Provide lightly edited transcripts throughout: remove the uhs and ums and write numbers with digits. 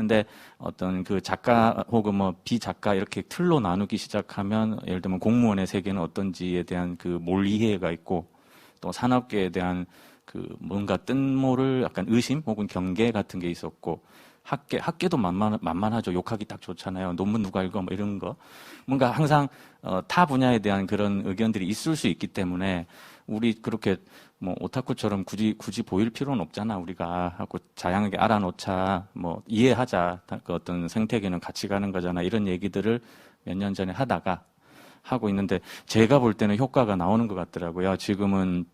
근데 어떤 그 작가 혹은 뭐 비작가 이렇게 틀로 나누기 시작하면 예를 들면 공무원의 세계는 어떤지에 대한 그 몰 이해가 있고 또 산업계에 대한 그 뭔가 뜬모를 약간 의심 혹은 경계 같은 게 있었고 학계도 만만하죠. 욕하기 딱 좋잖아요. 논문 누가 읽어 뭐 이런 거. 뭔가 항상 타 분야에 대한 그런 의견들이 있을 수 있기 때문에 우리 그렇게 뭐 오타쿠처럼 굳이 보일 필요는 없잖아. 우리가 하고 다양하게 알아놓자. 뭐 이해하자. 그 어떤 생태계는 같이 가는 거잖아. 이런 얘기들을 몇 년 전에 하다가 하고 있는데 제가 볼 때는 효과가 나오는 것 같더라고요. 지금은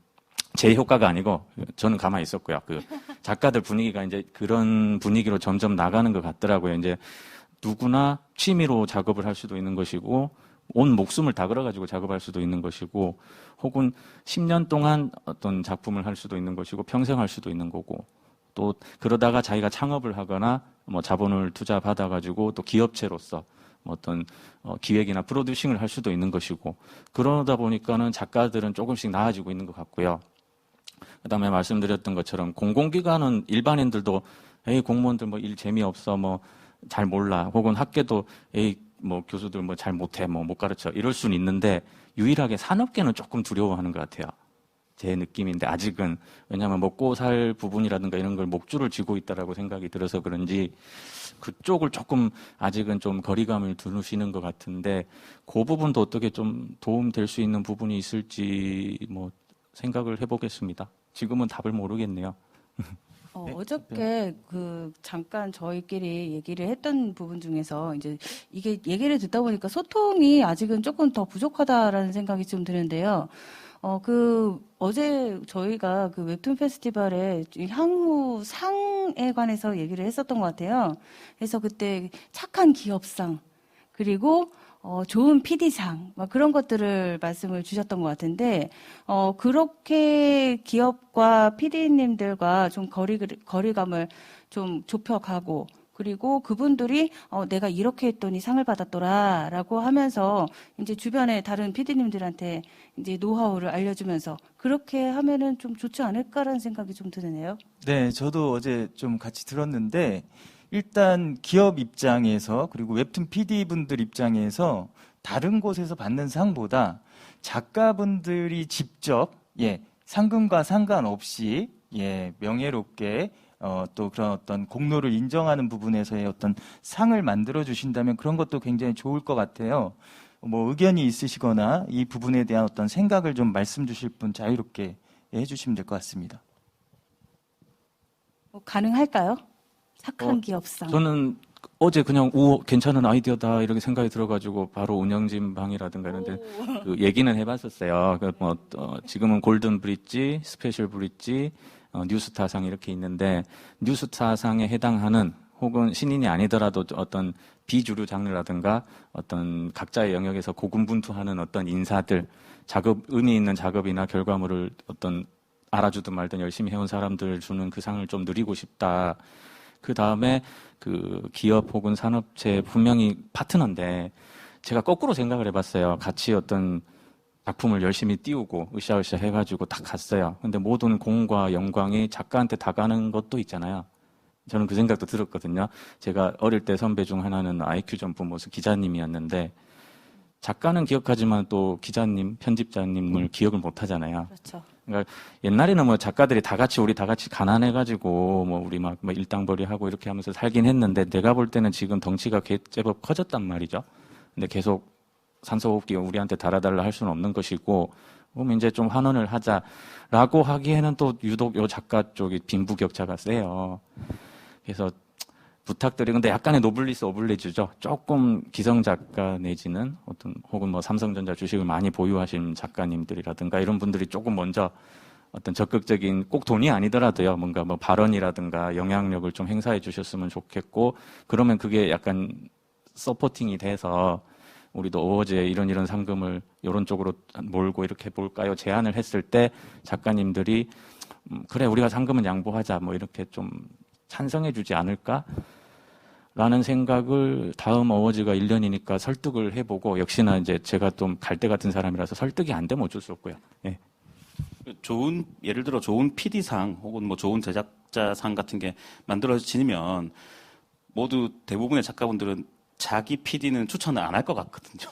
제 효과가 아니고 저는 가만히 있었고요. 그 작가들 분위기가 이제 그런 분위기로 점점 나가는 것 같더라고요. 이제 누구나 취미로 작업을 할 수도 있는 것이고 온 목숨을 다 걸어가지고 작업할 수도 있는 것이고 혹은 10년 동안 어떤 작품을 할 수도 있는 것이고 평생 할 수도 있는 거고 또 그러다가 자기가 창업을 하거나 뭐 자본을 투자 받아가지고 또 기업체로서 뭐 어떤 기획이나 프로듀싱을 할 수도 있는 것이고 그러다 보니까는 작가들은 조금씩 나아지고 있는 것 같고요. 그다음에 말씀드렸던 것처럼 공공기관은 일반인들도 에이 공무원들 뭐 일 재미없어 뭐 잘 몰라 혹은 학계도 에이 뭐 교수들 뭐 잘 못해 뭐 못 가르쳐 이럴 수는 있는데 유일하게 산업계는 조금 두려워하는 것 같아요. 제 느낌인데 아직은 왜냐하면 먹고 살 부분이라든가 이런 걸 목줄을 쥐고 있다라고 생각이 들어서 그런지 그쪽을 조금 아직은 좀 거리감을 두시는 것 같은데 그 부분도 어떻게 좀 도움될 수 있는 부분이 있을지 뭐 생각을 해보겠습니다. 지금은 답을 모르겠네요. 어저께 그 잠깐 저희끼리 얘기를 했던 부분 중에서 이제 이게 얘기를 듣다 보니까 소통이 아직은 조금 더 부족하다라는 생각이 좀 드는데요. 어제 저희가 그 웹툰 페스티벌에 향후 상에 관해서 얘기를 했었던 것 같아요. 그래서 그때 착한 기업상, 그리고 좋은 PD상, 막 그런 것들을 말씀을 주셨던 것 같은데, 그렇게 기업과 PD님들과 좀 거리감을 좀 좁혀가고, 그리고 그분들이 내가 이렇게 했더니 상을 받았더라라고 하면서 이제 주변에 다른 PD님들한테 이제 노하우를 알려주면서 그렇게 하면은 좀 좋지 않을까라는 생각이 좀 드네요. 네, 저도 어제 좀 같이 들었는데 일단 기업 입장에서 그리고 웹툰 PD분들 입장에서 다른 곳에서 받는 상보다 작가분들이 직접 상금과 상관없이 명예롭게 또 그런 어떤 공로를 인정하는 부분에서의 어떤 상을 만들어 주신다면 그런 것도 굉장히 좋을 것 같아요. 뭐 의견이 있으시거나 이 부분에 대한 어떤 생각을 좀 말씀 주실 분 자유롭게 해주시면 될 것 같습니다. 가능할까요? 착한 기업상. 저는 어제 그냥 괜찮은 아이디어다 이렇게 생각이 들어가지고 바로 운영진 방이라든가 이런데 그 얘기는 해봤었어요. 지금은 골든 브릿지, 스페셜 브릿지, 뉴스타상 이렇게 있는데 뉴스타상에 해당하는 혹은 신인이 아니더라도 어떤 비주류 장르라든가 어떤 각자의 영역에서 고군분투하는 어떤 인사들, 의미 있는 작업이나 결과물을 어떤 알아주든 말든 열심히 해온 사람들 주는 그 상을 좀 누리고 싶다. 그 다음에 그 기업 혹은 산업체 분명히 파트너인데 제가 거꾸로 생각을 해봤어요. 같이 어떤 작품을 열심히 띄우고 으쌰으쌰 해가지고 딱 갔어요. 근데 모든 공과 영광이 작가한테 다 가는 것도 있잖아요. 저는 그 생각도 들었거든요. 제가 어릴 때 선배 중 하나는 IQ 점프모스 기자님이었는데 작가는 기억하지만 또 기자님, 편집자님을 기억을 못 하잖아요. 그렇죠. 그러니까 옛날에는 뭐 작가들이 우리 다 같이 가난해가지고 뭐 우리 막 일당벌이 하고 이렇게 하면서 살긴 했는데 내가 볼 때는 지금 덩치가 제법 커졌단 말이죠. 근데 계속 산소호흡기 우리한테 달아달라 할 수는 없는 것이고 그럼 이제 좀 환원을 하자라고 하기에는 또 유독 요 작가 쪽이 빈부격차가 세요. 그래서 부탁드리는데 약간의 노블리스 오블리주죠. 조금 기성 작가 내지는 혹은 뭐 삼성전자 주식을 많이 보유하신 작가님들이라든가 이런 분들이 조금 먼저 어떤 적극적인 꼭 돈이 아니더라도요. 뭔가 뭐 발언이라든가 영향력을 좀 행사해 주셨으면 좋겠고 그러면 그게 약간 서포팅이 돼서 우리도 어제 이런 상금을 이런 쪽으로 몰고 이렇게 해볼까요? 제안을 했을 때 작가님들이 그래 우리가 상금은 양보하자 뭐 이렇게 좀 찬성해 주지 않을까? 라는 생각을 다음 어워즈가 1년이니까 설득을 해보고 역시나 이제 제가 좀 갈대 같은 사람이라서 설득이 안 되면 어쩔 수 없고요. 예. 예를 들어 좋은 PD상 혹은 뭐 좋은 제작자상 같은 게 만들어지면 모두 대부분의 작가분들은 자기 PD는 추천을 안 할 것 같거든요.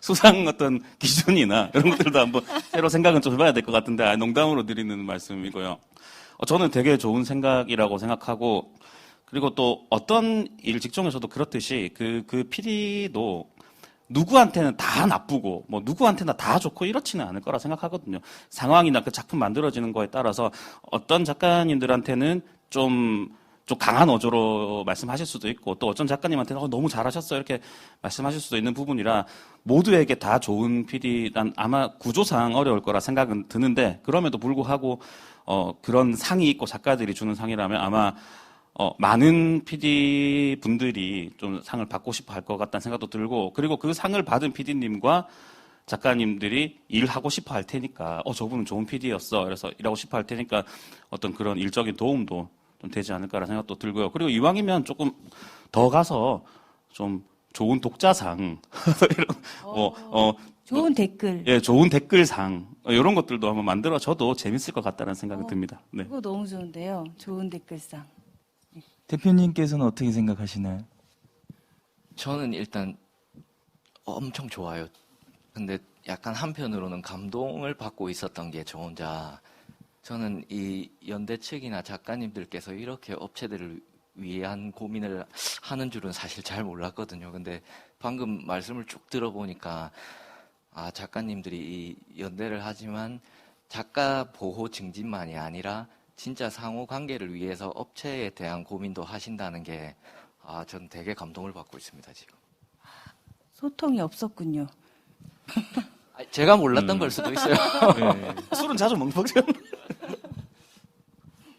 수상 어떤 기준이나 이런 것들도 한번 새로 생각은 좀 해봐야 될 것 같은데 농담으로 드리는 말씀이고요. 저는 되게 좋은 생각이라고 생각하고 그리고 또 어떤 일 직종에서도 그렇듯이 그 PD도 누구한테는 다 나쁘고 뭐 누구한테나 다 좋고 이렇지는 않을 거라 생각하거든요. 상황이나 그 작품 만들어지는 거에 따라서 어떤 작가님들한테는 좀 강한 어조로 말씀하실 수도 있고 또 어떤 작가님한테는 너무 잘하셨어요 이렇게 말씀하실 수도 있는 부분이라 모두에게 다 좋은 PD란 아마 구조상 어려울 거라 생각은 드는데 그럼에도 불구하고 그런 상이 있고 작가들이 주는 상이라면 아마 많은 PD 분들이 좀 상을 받고 싶어 할 것 같다는 생각도 들고 그리고 그 상을 받은 PD님과 작가님들이 일하고 싶어 할 테니까 저분은 좋은 PD였어 그래서 일하고 싶어 할 테니까 어떤 그런 일적인 도움도 좀 되지 않을까라는 생각도 들고요. 그리고 이왕이면 조금 더 가서 좀 좋은 독자상 이런 좋은 댓글. 예, 좋은 댓글상 이런 것들도 한번 만들어줘도 재밌을 것 같다는 생각이 듭니다. 네. 그거 너무 좋은데요. 좋은 댓글상. 대표님께서는 어떻게 생각하시나요? 저는 일단 엄청 좋아요. 근데 약간 한편으로는 감동을 받고 있었던 게 저 혼자 저는 이 연대 측이나 작가님들께서 이렇게 업체들을 위한 고민을 하는 줄은 사실 잘 몰랐거든요. 근데 방금 말씀을 쭉 들어보니까 작가님들이 이 연대를 하지만 작가 보호 증진만이 아니라 진짜 상호 관계를 위해서 업체에 대한 고민도 하신다는 게 전 되게 감동을 받고 있습니다, 지금. 소통이 없었군요. 제가 몰랐던 걸 수도 있어요. 네. 술은 자주 먹는 거죠.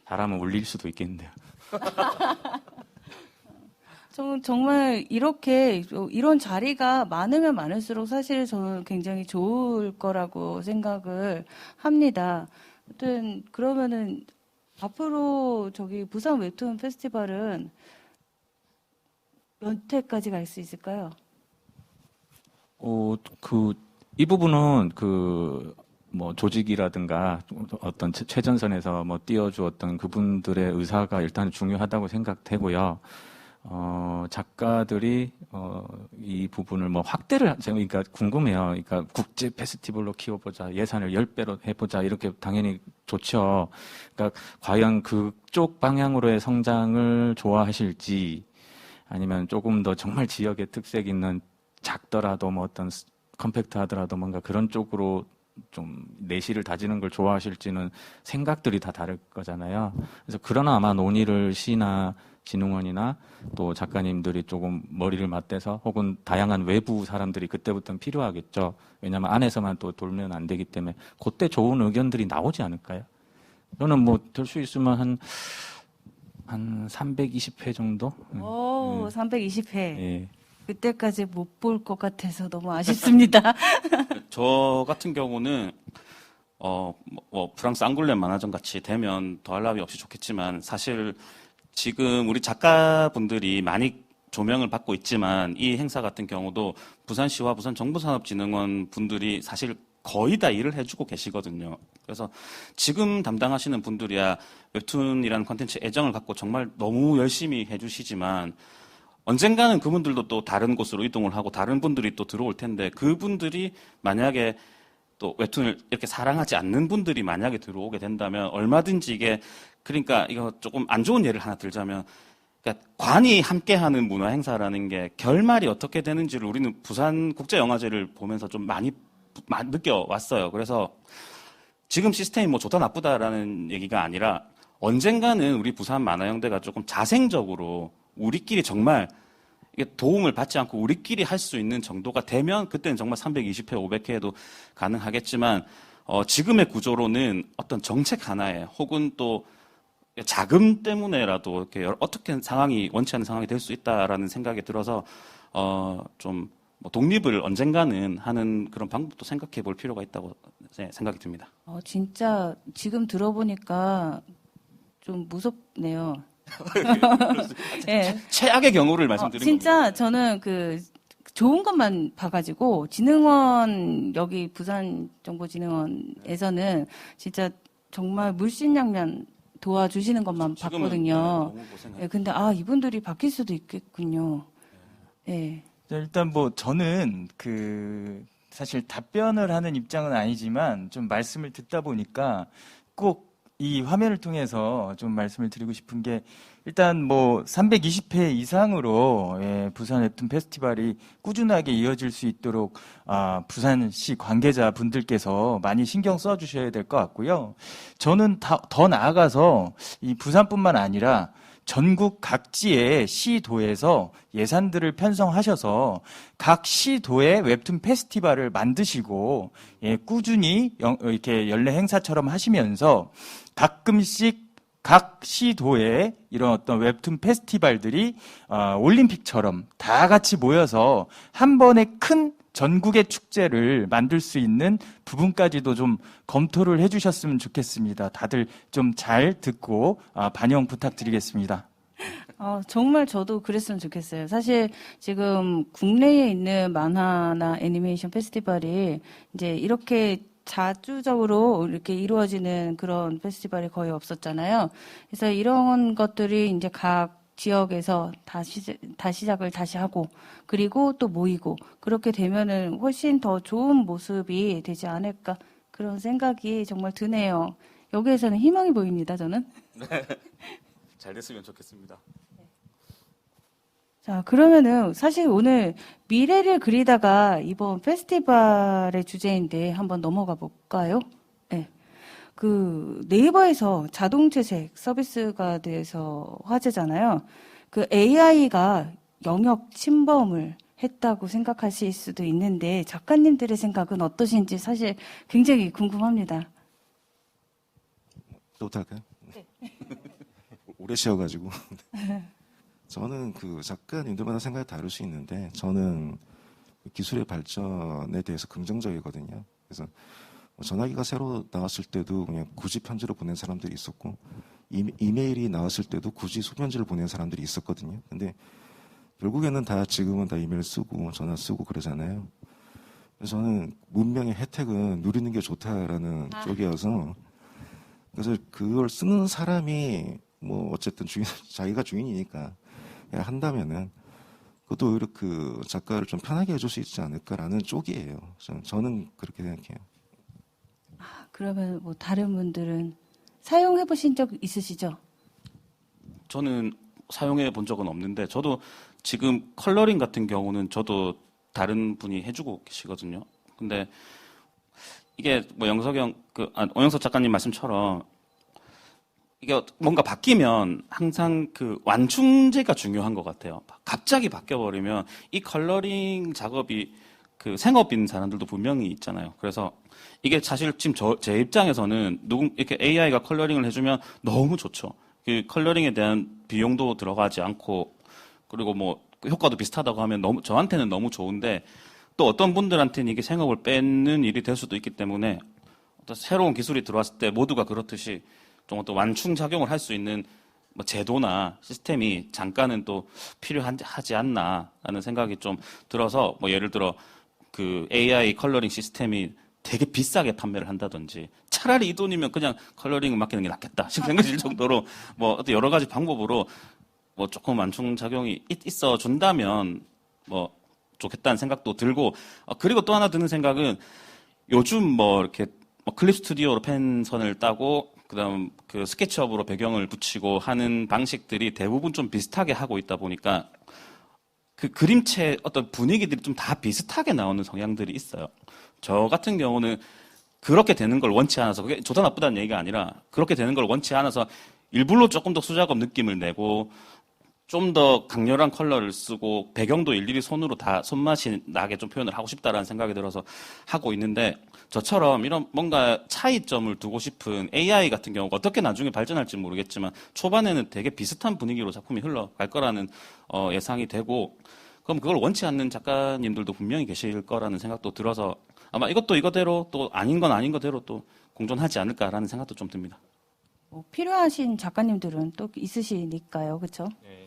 잘하면 울릴 수도 있겠는데요. 정말 이렇게 이런 자리가 많으면 많을수록 사실 저는 굉장히 좋을 거라고 생각을 합니다. 아무튼 그러면은 앞으로 저기 부산 웹툰 페스티벌은 몇 회까지 갈 수 있을까요? 이 부분은 뭐 조직이라든가 어떤 최전선에서 뭐 띄워주었던 그분들의 의사가 일단 중요하다고 생각되고요. 작가들이 이 부분을 뭐 확대를 그러니까 궁금해요. 그러니까 국제 페스티벌로 키워보자, 예산을 10배로 해보자 이렇게 당연히 좋죠. 그러니까 과연 그쪽 방향으로의 성장을 좋아하실지 아니면 조금 더 정말 지역의 특색 있는 작더라도 뭐 어떤 컴팩트하더라도 뭔가 그런 쪽으로 좀 내실을 다지는 걸 좋아하실지는 생각들이 다 다를 거잖아요. 그래서 그러나 아마 논의를 시나 진흥원이나 또 작가님들이 조금 머리를 맞대서 혹은 다양한 외부 사람들이 그때부터는 필요하겠죠. 왜냐하면 안에서만 또 돌면 안 되기 때문에 그때 좋은 의견들이 나오지 않을까요? 저는 뭐 될 수 있으면 한 320회 정도? 320회. 예. 그때까지 못 볼 것 같아서 너무 아쉽습니다. 저 같은 경우는 뭐 프랑스 앙굴렘 만화전 같이 되면 더할 나위 없이 좋겠지만 사실 지금 우리 작가분들이 많이 조명을 받고 있지만 이 행사 같은 경우도 부산시와 부산정부산업진흥원 분들이 사실 거의 다 일을 해주고 계시거든요. 그래서 지금 담당하시는 분들이야 웹툰이라는 콘텐츠 애정을 갖고 정말 너무 열심히 해주시지만 언젠가는 그분들도 또 다른 곳으로 이동을 하고 다른 분들이 또 들어올 텐데 그분들이 만약에 또 웹툰을 이렇게 사랑하지 않는 분들이 만약에 들어오게 된다면 얼마든지 이게 그러니까 이거 조금 안 좋은 예를 하나 들자면 그러니까 관이 함께하는 문화 행사라는 게 결말이 어떻게 되는지를 우리는 부산 국제영화제를 보면서 좀 많이 느껴왔어요. 그래서 지금 시스템이 뭐 좋다 나쁘다라는 얘기가 아니라 언젠가는 우리 부산 만화영대가 조금 자생적으로 우리끼리 정말 이게 도움을 받지 않고 우리끼리 할 수 있는 정도가 되면 그때는 정말 320회, 500회에도 가능하겠지만 지금의 구조로는 어떤 정책 하나에 혹은 또 자금 때문에라도 이렇게 어떻게 상황이 원치 않는 상황이 될 수 있다라는 생각이 들어서 좀 뭐 독립을 언젠가는 하는 그런 방법도 생각해 볼 필요가 있다고 생각이 듭니다. 진짜 지금 들어보니까 좀 무섭네요. 네. 최악의 경우를 말씀드린 진짜 겁니다. 저는 좋은 것만 봐가지고 진흥원 여기 부산정보진흥원에서는 진짜 정말 물씬양면 도와주시는 것만 지금은, 봤거든요. 너무 고생하셨어요. 예, 근데 이분들이 바뀔 수도 있겠군요. 예. 자, 일단 뭐 저는 사실 답변을 하는 입장은 아니지만 좀 말씀을 듣다 보니까 꼭 이 화면을 통해서 좀 말씀을 드리고 싶은 게 일단 뭐 320회 이상으로 부산 웹툰 페스티벌이 꾸준하게 이어질 수 있도록 부산시 관계자 분들께서 많이 신경 써 주셔야 될 것 같고요. 저는 더 나아가서 이 부산뿐만 아니라 전국 각지의 시도에서 예산들을 편성하셔서 각 시도의 웹툰 페스티벌을 만드시고 꾸준히 이렇게 연례 행사처럼 하시면서 가끔씩 각 시도에 이런 어떤 웹툰 페스티벌들이 올림픽처럼 다 같이 모여서 한 번에 큰 전국의 축제를 만들 수 있는 부분까지도 좀 검토를 해주셨으면 좋겠습니다. 다들 좀 잘 듣고 반영 부탁드리겠습니다. 정말 저도 그랬으면 좋겠어요. 사실 지금 국내에 있는 만화나 애니메이션 페스티벌이 이제 이렇게 자주적으로 이렇게 이루어지는 그런 페스티벌이 거의 없었잖아요. 그래서 이런 것들이 이제 각 지역에서 시작을 다시 하고, 그리고 또 모이고, 그렇게 되면은 훨씬 더 좋은 모습이 되지 않을까, 그런 생각이 정말 드네요. 여기에서는 희망이 보입니다, 저는. 잘 됐으면 좋겠습니다. 자, 그러면은 사실 오늘 미래를 그리다가 이번 페스티벌의 주제인데 한번 넘어가 볼까요? 네. 네이버에서 자동 채색 서비스가 돼서 화제잖아요. AI가 영역 침범을 했다고 생각하실 수도 있는데 작가님들의 생각은 어떠신지 사실 굉장히 궁금합니다. 저부터 할까요? 네. 오래 쉬어가지고. 저는 작가님들마다 생각이 다를 수 있는데, 저는 기술의 발전에 대해서 긍정적이거든요. 그래서 전화기가 새로 나왔을 때도 그냥 굳이 편지로 보낸 사람들이 있었고, 이메일이 나왔을 때도 굳이 소편지를 보낸 사람들이 있었거든요. 근데 결국에는 지금은 다 이메일 쓰고 전화 쓰고 그러잖아요. 그래서 저는 문명의 혜택은 누리는 게 좋다라는 쪽이어서, 그래서 그걸 쓰는 사람이 뭐 어쨌든 자기가 주인이니까 한다면은 그것도 오히려 작가를 좀 편하게 해줄 수 있지 않을까라는 쪽이에요. 저는 그렇게 생각해요. 그러면 뭐 다른 분들은 사용해 보신 적 있으시죠? 저는 사용해 본 적은 없는데, 저도 지금 컬러링 같은 경우는 저도 다른 분이 해주고 계시거든요. 근데 이게 뭐 오영석 작가님 말씀처럼 이게 뭔가 바뀌면 항상 완충제가 중요한 것 같아요. 갑자기 바뀌어버리면 이 컬러링 작업이 생업인 사람들도 분명히 있잖아요. 그래서 이게 사실 지금 제 입장에서는 이렇게 AI가 컬러링을 해주면 너무 좋죠. 컬러링에 대한 비용도 들어가지 않고, 그리고 뭐 효과도 비슷하다고 하면 저한테는 너무 좋은데, 또 어떤 분들한테는 이게 생업을 뺏는 일이 될 수도 있기 때문에 어떤 새로운 기술이 들어왔을 때 모두가 그렇듯이 좀 어떤 완충 작용을 할 수 있는 뭐 제도나 시스템이 잠깐은 또 필요하지 않나라는 생각이 좀 들어서, 뭐 예를 들어 AI 컬러링 시스템이 되게 비싸게 판매를 한다든지, 차라리 이 돈이면 그냥 컬러링을 맡기는 게 낫겠다 싶은 생각이 들 정도로 뭐 어떤 여러 가지 방법으로 뭐 조금 완충 작용이 있어 준다면 뭐 좋겠다는 생각도 들고, 그리고 또 하나 드는 생각은 요즘 뭐 이렇게 클립 스튜디오로 펜선을 따고 그다음 스케치업으로 배경을 붙이고 하는 방식들이 대부분 좀 비슷하게 하고 있다 보니까 그림체 어떤 분위기들이 좀 다 비슷하게 나오는 성향들이 있어요. 저 같은 경우는 그렇게 되는 걸 원치 않아서, 그게 좋다 나쁘다는 얘기가 아니라 그렇게 되는 걸 원치 않아서 일부러 조금 더 수작업 느낌을 내고 좀 더 강렬한 컬러를 쓰고 배경도 일일이 손으로 다 손맛이 나게 좀 표현을 하고 싶다라는 생각이 들어서 하고 있는데, 저처럼 이런 뭔가 차이점을 두고 싶은 AI 같은 경우가 어떻게 나중에 발전할지 모르겠지만 초반에는 되게 비슷한 분위기로 작품이 흘러갈 거라는 예상이 되고, 그럼 그걸 원치 않는 작가님들도 분명히 계실 거라는 생각도 들어서 아마 이것도 이거대로 또 아닌 건 아닌 거대로 또 공존하지 않을까라는 생각도 좀 듭니다. 필요하신 작가님들은 또 있으시니까요, 그렇죠? 네.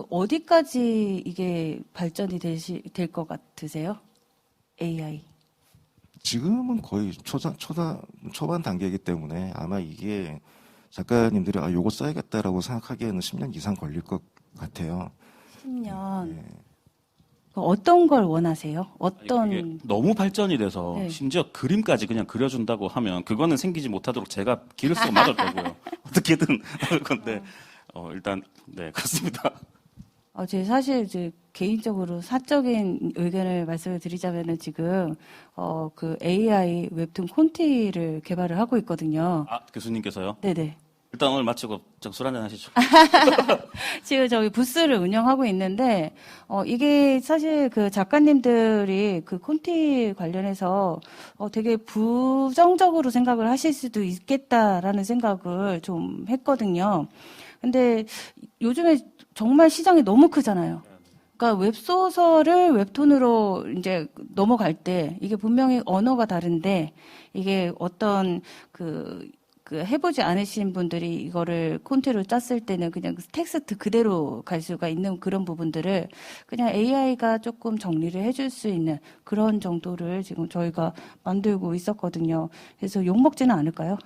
어디까지 이게 발전이 될 것 같으세요? AI. 지금은 거의 초반 단계이기 때문에 아마 이게 작가님들이 요거 써야겠다라고 생각하기에는 10년 이상 걸릴 것 같아요. 10년. 네. 어떤 걸 원하세요? 이게 어떤 너무 발전이 돼서 네. 심지어 그림까지 그냥 그려준다고 하면 그거는 생기지 못하도록 제가 길을 쓰고 막을 거고요. 어떻게든 할 건데 일단 네 그렇습니다. 제 사실 이제 개인적으로 사적인 의견을 말씀을 드리자면은 지금 그 AI 웹툰 콘티를 개발을 하고 있거든요. 아 교수님께서요? 네네. 일단 오늘 마치고 술 한잔 하시죠. 지금 저희 부스를 운영하고 있는데 이게 사실 그 작가님들이 그 콘티 관련해서 되게 부정적으로 생각을 하실 수도 있겠다라는 생각을 좀 했거든요. 근데 요즘에 정말 시장이 너무 크잖아요. 그러니까 웹소설을 웹툰으로 이제 넘어갈 때 이게 분명히 언어가 다른데 이게 어떤 그 해보지 않으신 분들이 이거를 콘티로 짰을 때는 그냥 텍스트 그대로 갈 수가 있는 그런 부분들을 그냥 AI가 조금 정리를 해줄 수 있는 그런 정도를 지금 저희가 만들고 있었거든요. 그래서 욕먹지는 않을까요?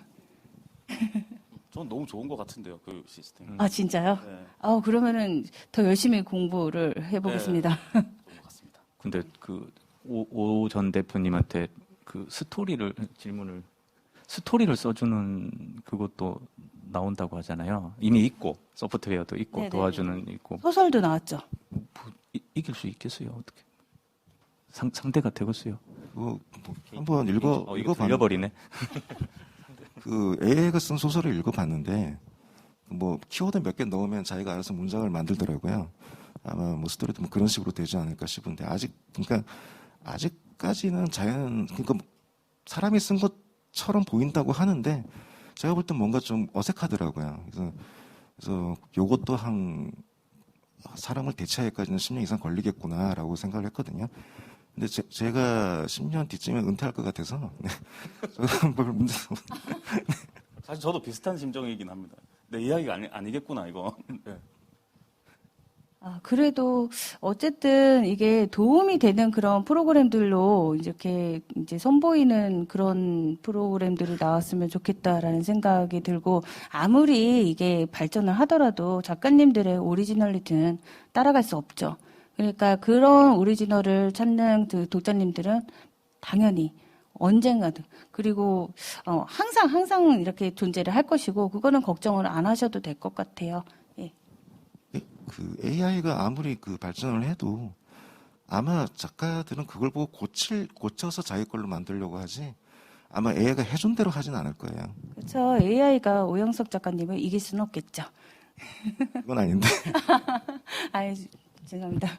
전 너무 좋은 것 같은데요, 그 시스템. 아, 진짜요? 네, 그러면은 더 열심히 공부를 해보겠습니다. 좋은 것 같습니다. 근데 그 오 전 대표님한테 그 스토리를 써주는 그것도 나온다고 하잖아요. 이미 있고 소프트웨어도 있고 네네네. 도와주는 있고 소설도 나왔죠. 이길 수 있겠어요? 어떻게? 상대가 되겠어요? 한번 이거 들려버리네. 그 AI가 쓴 소설을 읽어봤는데 뭐 키워드 몇 개 넣으면 자기가 알아서 문장을 만들더라고요. 아마 뭐 스토리도 뭐 그런 식으로 되지 않을까 싶은데 아직까지는 그러니까 사람이 쓴 것처럼 보인다고 하는데 제가 볼 땐 뭔가 좀 어색하더라고요. 그래서 요것도 사람을 대체하기까지는 10년 이상 걸리겠구나라고 생각을 했거든요. 근데 제가 10년 뒤쯤에 은퇴할 것 같아서 뭘 문제 사실 저도 비슷한 심정이긴 합니다. 내 이야기가 아니겠구나 이거. 네. 그래도 어쨌든 이게 도움이 되는 그런 프로그램들로 이렇게 이제 선보이는 그런 프로그램들이 나왔으면 좋겠다라는 생각이 들고 아무리 이게 발전을 하더라도 작가님들의 오리지널리티는 따라갈 수 없죠. 그러니까 그런 오리지널을 찾는 그 독자님들은 당연히 언젠가든 그리고 항상 이렇게 존재를 할 것이고 그거는 걱정을 안 하셔도 될 것 같아요. 예. 그 AI가 아무리 그 발전을 해도 아마 작가들은 그걸 보고 고쳐서 자기 걸로 만들려고 하지 아마 AI가 해준 대로 하진 않을 거예요. 그렇죠. AI가 오영석 작가님을 이길 수는 없겠죠. 그건 아닌데. 아이, 죄송합니다.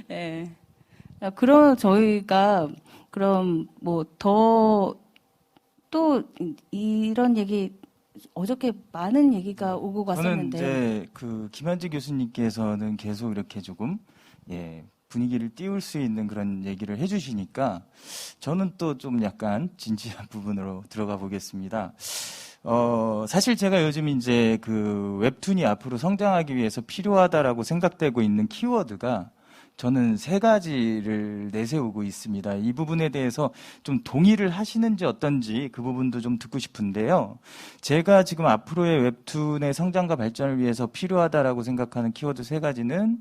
네. 그럼 저희가 그럼 뭐 또 이런 얘기 어저께 많은 얘기가 오고 저는 갔었는데 이제 그 김현지 교수님께서는 계속 이렇게 조금 분위기를 띄울 수 있는 그런 얘기를 해주시니까 저는 또 좀 약간 진지한 부분으로 들어가 보겠습니다. 사실 제가 요즘 이제 그 웹툰이 앞으로 성장하기 위해서 필요하다라고 생각되고 있는 키워드가 저는 3가지를 내세우고 있습니다. 이 부분에 대해서 좀 동의를 하시는지 어떤지 그 부분도 좀 듣고 싶은데요. 제가 지금 앞으로의 웹툰의 성장과 발전을 위해서 필요하다라고 생각하는 키워드 3가지는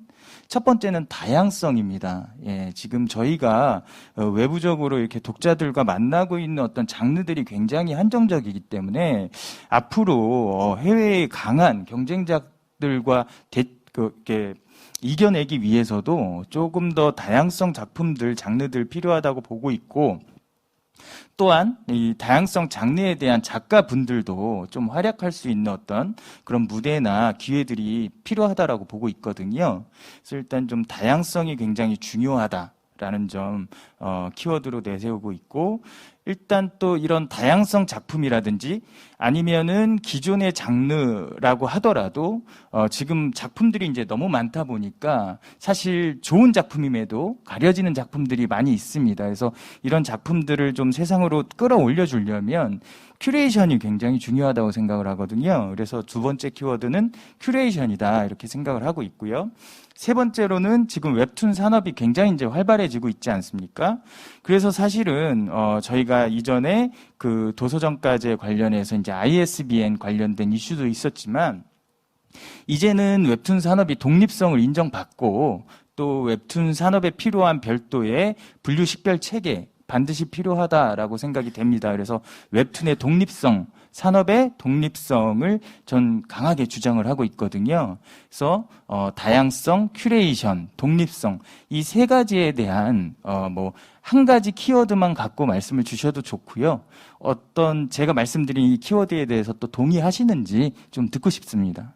첫 번째는 다양성입니다. 지금 저희가 외부적으로 이렇게 독자들과 만나고 있는 어떤 장르들이 굉장히 한정적이기 때문에 앞으로 해외의 강한 경쟁자들과 이렇게 이겨내기 위해서도 조금 더 다양성 작품들, 장르들 필요하다고 보고 있고 또한 이 다양성 장르에 대한 작가분들도 좀 활약할 수 있는 어떤 그런 무대나 기회들이 필요하다라고 보고 있거든요. 그래서 일단 좀 다양성이 굉장히 중요하다라는 점 키워드로 내세우고 있고 일단 또 이런 다양성 작품이라든지 아니면은 기존의 장르라고 하더라도 지금 작품들이 이제 너무 많다 보니까 사실 좋은 작품임에도 가려지는 작품들이 많이 있습니다. 그래서 이런 작품들을 좀 세상으로 끌어올려 주려면 큐레이션이 굉장히 중요하다고 생각을 하거든요. 그래서 2번째 키워드는 큐레이션이다 이렇게 생각을 하고 있고요. 3번째로는 지금 웹툰 산업이 굉장히 이제 활발해지고 있지 않습니까? 있습니다. 그래서 사실은 저희가 이전에 그 도서정가제 관련해서 이제 ISBN 관련된 이슈도 있었지만 이제는 웹툰 산업이 독립성을 인정받고 또 웹툰 산업에 필요한 별도의 분류 식별 체계 반드시 필요하다라고 생각이 됩니다. 그래서 웹툰의 독립성, 산업의 독립성을 전 강하게 주장을 하고 있거든요. 그래서 다양성, 큐레이션, 독립성 이 세 가지에 대한 한 가지 키워드만 갖고 말씀을 주셔도 좋고요. 어떤 제가 말씀드린 이 키워드에 대해서 또 동의하시는지 좀 듣고 싶습니다.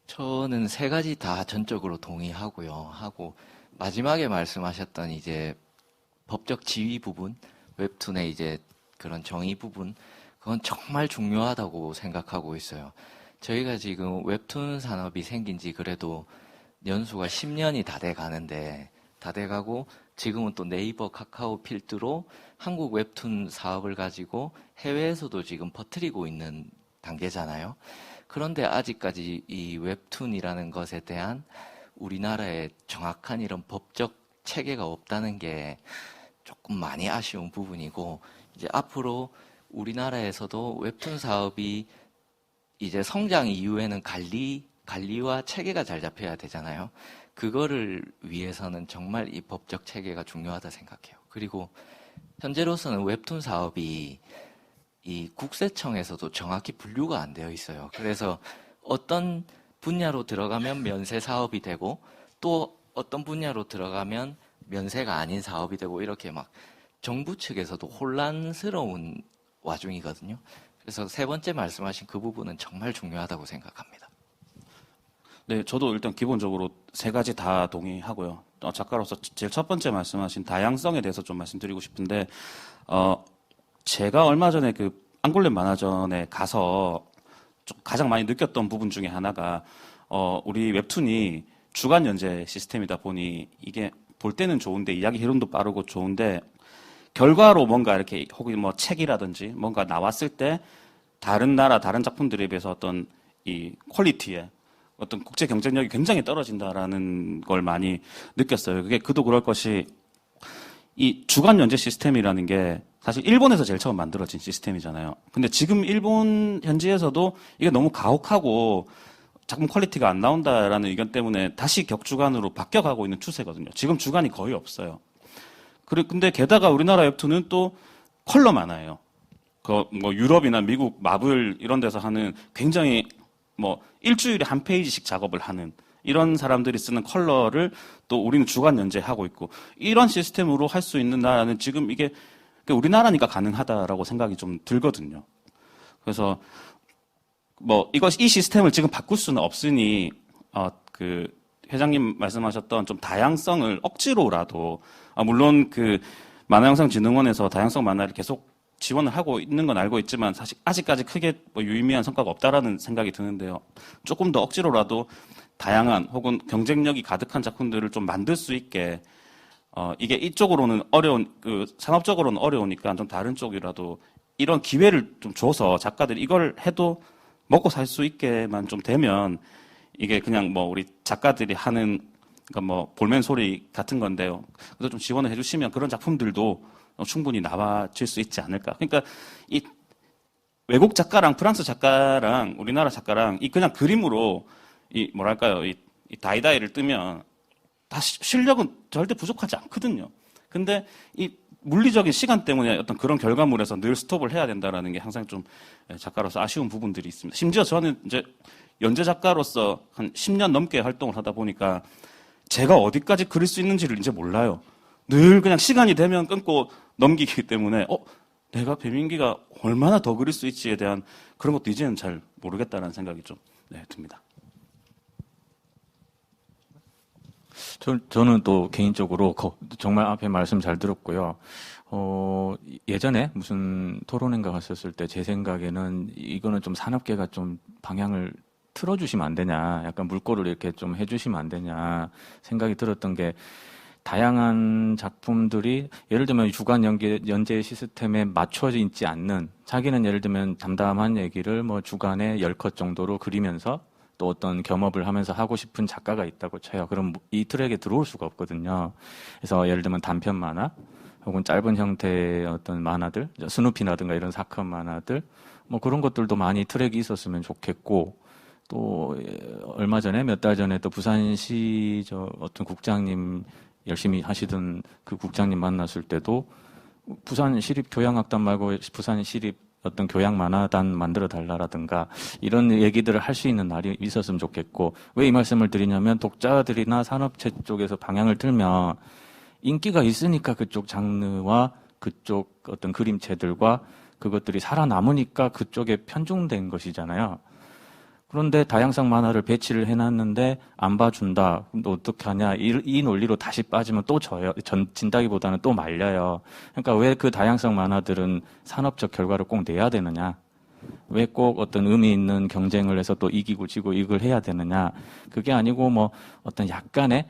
저는 세 가지 다 전적으로 동의하고요. 하고 마지막에 말씀하셨던 이제 법적 지위 부분, 웹툰의 이제 그런 정의 부분, 그건 정말 중요하다고 생각하고 있어요. 저희가 지금 웹툰 산업이 생긴 지 그래도 연수가 10년이 다 돼 가는데, 다 돼 가고 지금은 또 네이버, 카카오 필두로 한국 웹툰 사업을 가지고 해외에서도 지금 퍼뜨리고 있는 단계잖아요. 그런데 아직까지 이 웹툰이라는 것에 대한 우리나라의 정확한 이런 법적 체계가 없다는 게 조금 많이 아쉬운 부분이고, 이제 앞으로 우리나라에서도 웹툰 사업이 이제 성장 이후에는 관리와 체계가 잘 잡혀야 되잖아요. 그거를 위해서는 정말 이 법적 체계가 중요하다 생각해요. 그리고 현재로서는 웹툰 사업이 이 국세청에서도 정확히 분류가 안 되어 있어요. 그래서 어떤 분야로 들어가면 면세 사업이 되고 또 어떤 분야로 들어가면 면세가 아닌 사업이 되고 이렇게 막 정부 측에서도 혼란스러운 와중이거든요. 그래서 세 번째 말씀하신 그 부분은 정말 중요하다고 생각합니다. 네, 저도 일단 기본적으로 세 가지 다 동의하고요. 작가로서 제일 첫 번째 말씀하신 다양성에 대해서 좀 말씀드리고 싶은데, 제가 얼마 전에 그 앙골렘 만화전에 가서 좀 가장 많이 느꼈던 부분 중에 하나가, 우리 웹툰이 주간 연재 시스템이다 보니 이게 볼 때는 좋은데 이야기 흐름도 빠르고 좋은데 결과로 뭔가 이렇게 혹은 뭐 책이라든지 뭔가 나왔을 때 다른 나라 다른 작품들에 비해서 어떤 이 퀄리티에 어떤 국제 경쟁력이 굉장히 떨어진다라는 걸 많이 느꼈어요. 그게 그도 그럴 것이 이 주간 연재 시스템이라는 게 사실 일본에서 제일 처음 만들어진 시스템이잖아요. 근데 지금 일본 현지에서도 이게 너무 가혹하고 작품 퀄리티가 안 나온다라는 의견 때문에 다시 격주간으로 바뀌어가고 있는 추세거든요. 지금 주간이 거의 없어요. 근데 게다가 우리나라 웹툰은 또 컬러 만화예요. 뭐 유럽이나 미국 마블 이런 데서 하는 굉장히 뭐 일주일에 한 페이지씩 작업을 하는 이런 사람들이 쓰는 컬러를 또 우리는 주간 연재하고 있고 이런 시스템으로 할 수 있는 나라는 지금 이게 우리나라니까 가능하다라고 생각이 좀 들거든요. 그래서 뭐 이 시스템을 지금 바꿀 수는 없으니 그 회장님 말씀하셨던 좀 다양성을 억지로라도 물론 그 만화영상진흥원에서 다양성 만화를 계속 지원을 하고 있는 건 알고 있지만 사실 아직까지 크게 뭐 유의미한 성과가 없다라는 생각이 드는데요. 조금 더 억지로라도 다양한 혹은 경쟁력이 가득한 작품들을 좀 만들 수 있게 이게 이쪽으로는 산업적으로는 어려우니까 좀 다른 쪽이라도 이런 기회를 좀 줘서 작가들이 이걸 해도 먹고 살 수 있게만 좀 되면 이게 그냥 뭐 우리 작가들이 하는 그러니까 뭐 볼멘 소리 같은 건데요. 그래서 좀 지원을 해주시면 그런 작품들도 충분히 나와질 수 있지 않을까. 그러니까 이 외국 작가랑 프랑스 작가랑 우리나라 작가랑 이 그냥 그림으로 이 뭐랄까요 이 다이다이를 뜨면 다 실력은 절대 부족하지 않거든요. 근데 이 물리적인 시간 때문에 어떤 그런 결과물에서 늘 스톱을 해야 된다라는 게 항상 좀 작가로서 아쉬운 부분들이 있습니다. 심지어 저는 이제 연재 작가로서 한 10년 넘게 활동을 하다 보니까 제가 어디까지 그릴 수 있는지를 이제 몰라요. 늘 그냥 시간이 되면 끊고 넘기기 때문에 내가 배민기가 얼마나 더 그릴 수 있지에 대한 그런 것도 이제는 잘 모르겠다라는 생각이 좀 듭니다. 저는 또 개인적으로 정말 앞에 말씀 잘 들었고요. 예전에 무슨 토론회인가 갔었을 때 제 생각에는 이거는 좀 산업계가 좀 방향을 틀어주시면 안 되냐, 약간 물꼬를 이렇게 좀 해주시면 안 되냐 생각이 들었던 게 다양한 작품들이 예를 들면 주간 연재 시스템에 맞춰져 있지 않는 자기는 예를 들면 담담한 얘기를 뭐 주간에 10컷 정도로 그리면서 또 어떤 겸업을 하면서 하고 싶은 작가가 있다고 쳐요. 그럼 이 트랙에 들어올 수가 없거든요. 그래서 예를 들면 단편 만화, 혹은 짧은 형태의 어떤 만화들, 스누피라든가 이런 사건 만화들, 뭐 그런 것들도 많이 트랙이 있었으면 좋겠고, 또 얼마 전에 몇 달 전에 또 부산시 어떤 국장님 열심히 하시던 그 국장님 만났을 때도 부산 시립 교양악단 말고 부산 시립 어떤 교양 만화단 만들어 달라라든가 이런 얘기들을 할 수 있는 날이 있었으면 좋겠고, 왜 이 말씀을 드리냐면 독자들이나 산업체 쪽에서 방향을 틀면 인기가 있으니까 그쪽 장르와 그쪽 어떤 그림체들과 그것들이 살아남으니까 그쪽에 편중된 것이잖아요. 그런데 다양성 만화를 배치를 해놨는데 안 봐준다. 그럼 또 어떻게 하냐. 이 논리로 다시 빠지면 또 진다기보다는 또 말려요. 그러니까 왜 그 다양성 만화들은 산업적 결과를 꼭 내야 되느냐. 왜 꼭 어떤 의미 있는 경쟁을 해서 또 이기고 지고 이걸 해야 되느냐. 그게 아니고 뭐 어떤 약간의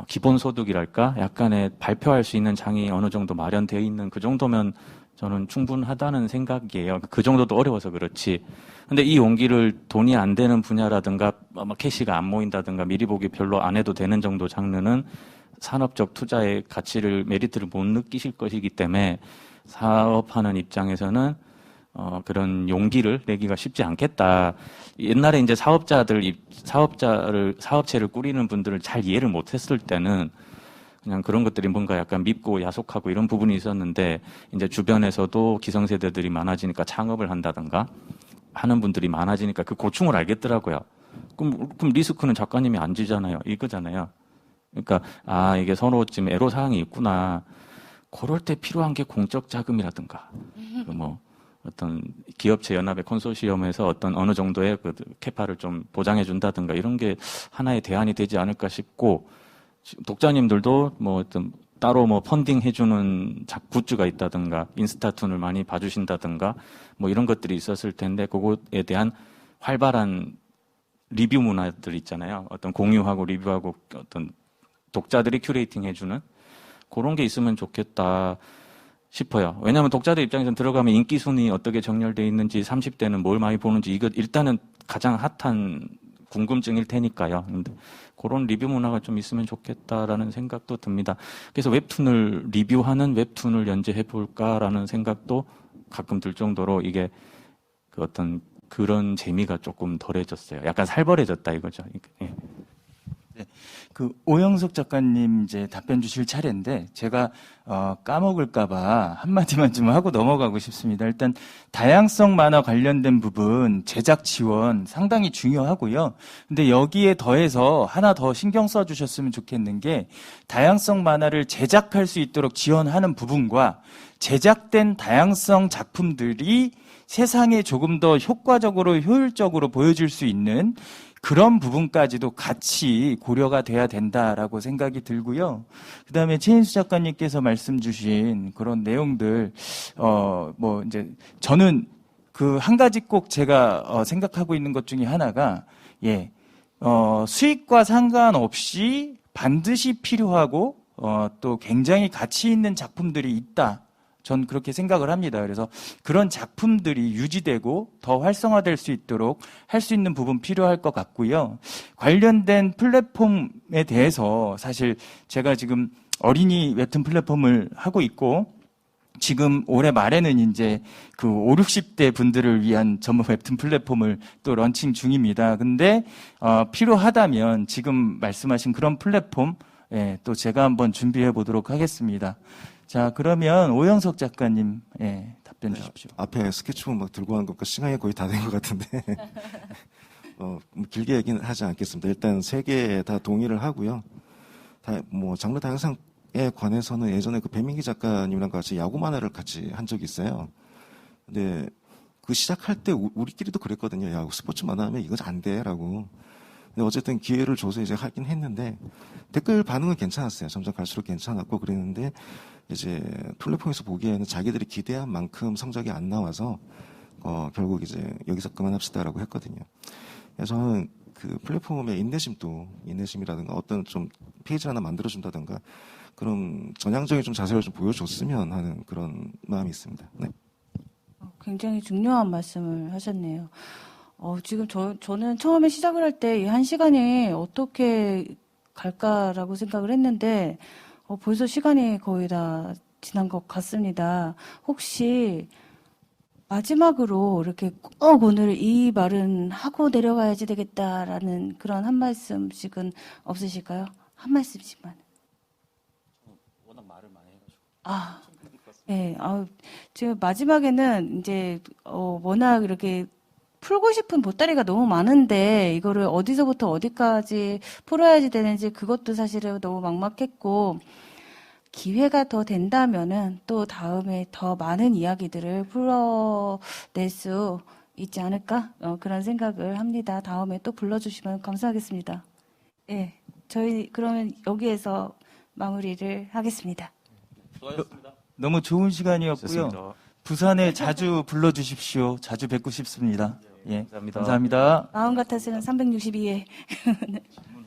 기본소득이랄까? 약간의 발표할 수 있는 장이 어느 정도 마련되어 있는 그 정도면 저는 충분하다는 생각이에요. 그 정도도 어려워서 그렇지. 근데 이 용기를 돈이 안 되는 분야라든가 캐시가 안 모인다든가 미리 보기 별로 안 해도 되는 정도 장르는 산업적 투자의 가치를, 메리트를 못 느끼실 것이기 때문에 사업하는 입장에서는 그런 용기를 내기가 쉽지 않겠다. 옛날에 이제 사업체를 꾸리는 분들을 잘 이해를 못했을 때는 그냥 그런 것들이 뭔가 약간 밉고 야속하고 이런 부분이 있었는데, 이제 주변에서도 기성세대들이 많아지니까 창업을 한다든가 하는 분들이 많아지니까 그 고충을 알겠더라고요. 그럼 리스크는 작가님이 안 지잖아요. 이거잖아요. 그러니까 이게 서로 지금 애로사항이 있구나. 그럴 때 필요한 게 공적 자금이라든가 뭐 어떤 기업체 연합의 컨소시엄에서 어떤 어느 정도의 그 캐파를 좀 보장해 준다든가 이런 게 하나의 대안이 되지 않을까 싶고, 독자님들도 뭐 어떤 따로 뭐 펀딩 해주는 굿즈가 있다든가 인스타툰을 많이 봐주신다든가 뭐 이런 것들이 있었을 텐데, 그거에 대한 활발한 리뷰 문화들 있잖아요. 어떤 공유하고 리뷰하고 어떤 독자들이 큐레이팅 해주는 그런 게 있으면 좋겠다 싶어요. 왜냐하면 독자들 입장에서는 들어가면 인기 순위 어떻게 정렬되어 있는지, 30대는 뭘 많이 보는지, 이거 일단은 가장 핫한 궁금증일 테니까요. 근데 그런 리뷰 문화가 좀 있으면 좋겠다라는 생각도 듭니다. 그래서 웹툰을 리뷰하는 웹툰을 연재해 볼까라는 생각도 가끔 들 정도로 이게 그 어떤 그런 재미가 조금 덜해졌어요. 약간 살벌해졌다 이거죠. 예. 네, 그 오영석 작가님 이제 답변 주실 차례인데 제가 까먹을까봐 한마디만 좀 하고 넘어가고 싶습니다. 일단 다양성 만화 관련된 부분 제작 지원 상당히 중요하고요. 근데 여기에 더해서 하나 더 신경 써주셨으면 좋겠는 게, 다양성 만화를 제작할 수 있도록 지원하는 부분과 제작된 다양성 작품들이 세상에 조금 더 효과적으로 효율적으로 보여줄 수 있는 그런 부분까지도 같이 고려가 돼야 된다라고 생각이 들고요. 그다음에 최인수 작가님께서 말씀 주신 그런 내용들, 뭐 이제 저는 그 한 가지 꼭 제가 생각하고 있는 것 중에 하나가, 수익과 상관없이 반드시 필요하고 또 굉장히 가치 있는 작품들이 있다. 전 그렇게 생각을 합니다. 그래서 그런 작품들이 유지되고 더 활성화될 수 있도록 할 수 있는 부분 필요할 것 같고요. 관련된 플랫폼에 대해서 사실 제가 지금 어린이 웹툰 플랫폼을 하고 있고, 지금 올해 말에는 이제 그 5, 60대 분들을 위한 전문 웹툰 플랫폼을 또 런칭 중입니다. 근데 필요하다면 지금 말씀하신 그런 플랫폼 또 제가 한번 준비해 보도록 하겠습니다. 자, 그러면 오영석 작가님 답변 주십시오. 앞에 스케치북 막 들고 하는 것과 시간이 거의 다 된 것 같은데 길게 얘기는 하지 않겠습니다. 일단 세 개 다 동의를 하고요. 장르 다양성에 관해서는 예전에 그 배민기 작가님이랑 같이 야구 만화를 같이 한 적이 있어요. 근데 그 시작할 때 우리끼리도 그랬거든요. 야, 스포츠 만화 하면 이거 안 돼라고. 근데 어쨌든 기회를 줘서 이제 하긴 했는데 댓글 반응은 괜찮았어요. 점점 갈수록 괜찮았고 그랬는데, 이제 플랫폼에서 보기에는 자기들이 기대한 만큼 성적이 안 나와서 결국 이제 여기서 그만합시다라고 했거든요. 그래서 저는 그 플랫폼의 인내심이라든가 어떤 좀 페이지 하나 만들어준다든가 그런 전향적인 좀 자세를 좀 보여줬으면 하는 그런 마음이 있습니다. 네. 굉장히 중요한 말씀을 하셨네요. 지금 저는 처음에 시작을 할 때 이 1시간이 어떻게 갈까라고 생각을 했는데, 벌써 시간이 거의 다 지난 것 같습니다. 혹시 마지막으로 이렇게 꼭 오늘 이 말은 하고 내려가야지 되겠다라는 그런 한 말씀씩은 없으실까요? 한 말씀씩만. 워낙 말을 많이 해가지고. 아, 네. 지금 마지막에는 이제 워낙 이렇게 풀고 싶은 보따리가 너무 많은데 이거를 어디서부터 어디까지 풀어야지 되는지 그것도 사실은 너무 막막했고 기회가 더 된다면은 또 다음에 더 많은 이야기들을 풀어낼 수 있지 않을까? 그런 생각을 합니다. 다음에 또 불러주시면 감사하겠습니다. 예, 저희 그러면 여기에서 마무리를 하겠습니다. 수고하셨습니다. 너무 좋은 시간이었고요. 좋습니다. 부산에 자주 불러주십시오. 자주 뵙고 싶습니다. 예, 감사합니다. 감사합니다. 마음 같아서는 362회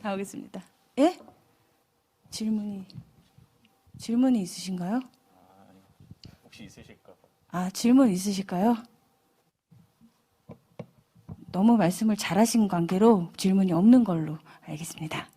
나오겠습니다. 예? 질문이 있으신가요? 혹시 있으실까? 질문 있으실까요? 너무 말씀을 잘하신 관계로 질문이 없는 걸로 알겠습니다.